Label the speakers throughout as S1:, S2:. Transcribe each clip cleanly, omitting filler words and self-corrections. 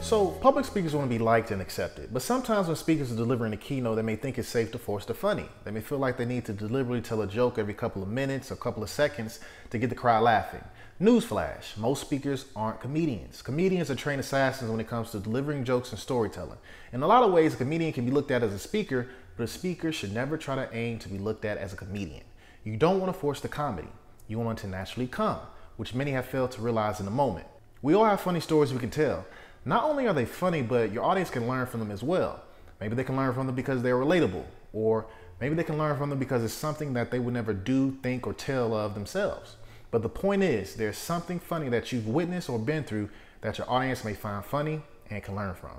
S1: So, public speakers want to be liked and accepted, but sometimes when speakers are delivering a keynote, they may think it's safe to force the funny. They may feel like they need to deliberately tell a joke every couple of minutes or couple of seconds to get the crowd laughing. Newsflash, most speakers aren't comedians. Comedians are trained assassins when it comes to delivering jokes and storytelling. In a lot of ways, a comedian can be looked at as a speaker, but a speaker should never try to aim to be looked at as a comedian. You don't want to force the comedy. You want it to naturally come, which many have failed to realize in the moment. We all have funny stories we can tell. Not only are they funny, but your audience can learn from them as well. Maybe they can learn from them because they're relatable, or maybe they can learn from them because it's something that they would never do, think, or tell of themselves. But the point is, there's something funny that you've witnessed or been through that your audience may find funny and can learn from.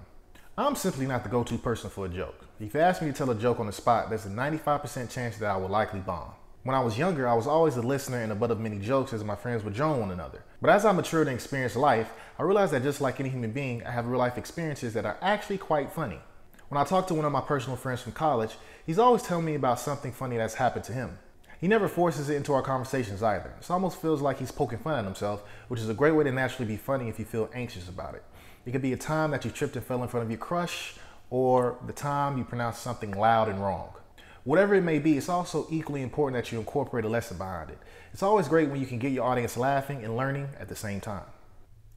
S1: I'm simply not the go-to person for a joke. If you ask me to tell a joke on the spot, there's a 95% chance that I will likely bomb. When I was younger, I was always a listener and a butt of many jokes as my friends would join one another. But as I matured and experienced life, I realized that just like any human being, I have real life experiences that are actually quite funny. When I talk to one of my personal friends from college, he's always telling me about something funny that's happened to him. He never forces it into our conversations either. It almost feels like he's poking fun at himself, which is a great way to naturally be funny if you feel anxious about it. It could be a time that you tripped and fell in front of your crush, or the time you pronounced something loud and wrong. Whatever it may be, it's also equally important that you incorporate a lesson behind it. It's always great when you can get your audience laughing and learning at the same time.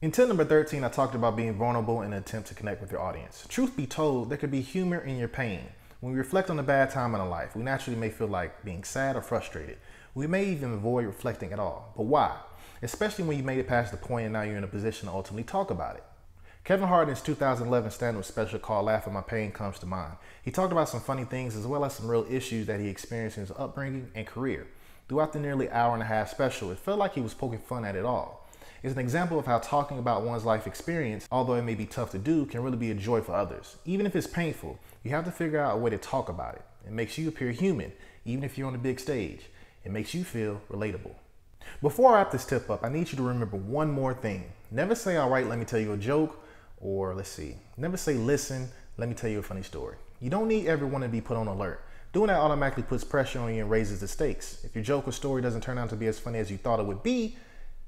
S1: In tip number 13, I talked about being vulnerable in an attempt to connect with your audience. Truth be told, there could be humor in your pain. When we reflect on a bad time in our life, we naturally may feel like being sad or frustrated. We may even avoid reflecting at all. But why? Especially when you made it past the point and now you're in a position to ultimately talk about it. Kevin Hart in his 2011 stand-up special called Laughing My Pain comes to mind. He talked about some funny things as well as some real issues that he experienced in his upbringing and career. Throughout the nearly hour-and-a-half special, it felt like he was poking fun at it all. It's an example of how talking about one's life experience, although it may be tough to do, can really be a joy for others. Even if it's painful, you have to figure out a way to talk about it. It makes you appear human, even if you're on a big stage. It makes you feel relatable. Before I wrap this tip up, I need you to remember one more thing. Never say, all right, let me tell you a joke. Or never say, listen, let me tell you a funny story. You don't need everyone to be put on alert. Doing that automatically puts pressure on you and raises the stakes. If your joke or story doesn't turn out to be as funny as you thought it would be,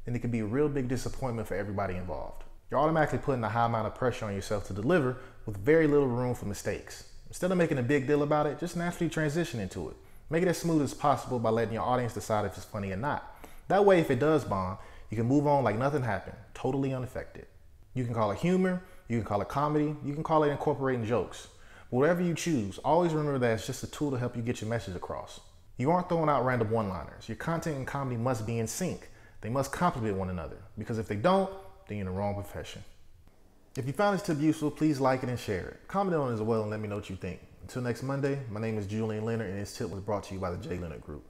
S1: then it could be a real big disappointment for everybody involved. You're automatically putting a high amount of pressure on yourself to deliver with very little room for mistakes. Instead of making a big deal about it, just naturally transition into it. Make it as smooth as possible by letting your audience decide if it's funny or not. That way, if it does bomb, you can move on like nothing happened, totally unaffected. You can call it humor, you can call it comedy, you can call it incorporating jokes. But whatever you choose, always remember that it's just a tool to help you get your message across. You aren't throwing out random one-liners. Your content and comedy must be in sync. They must complement one another, because if they don't, then you're in the wrong profession. If you found this tip useful, please like it and share it. Comment on it as well and let me know what you think. Until next Monday, my name is Julian Leonard and this tip was brought to you by the J. Leonard Group.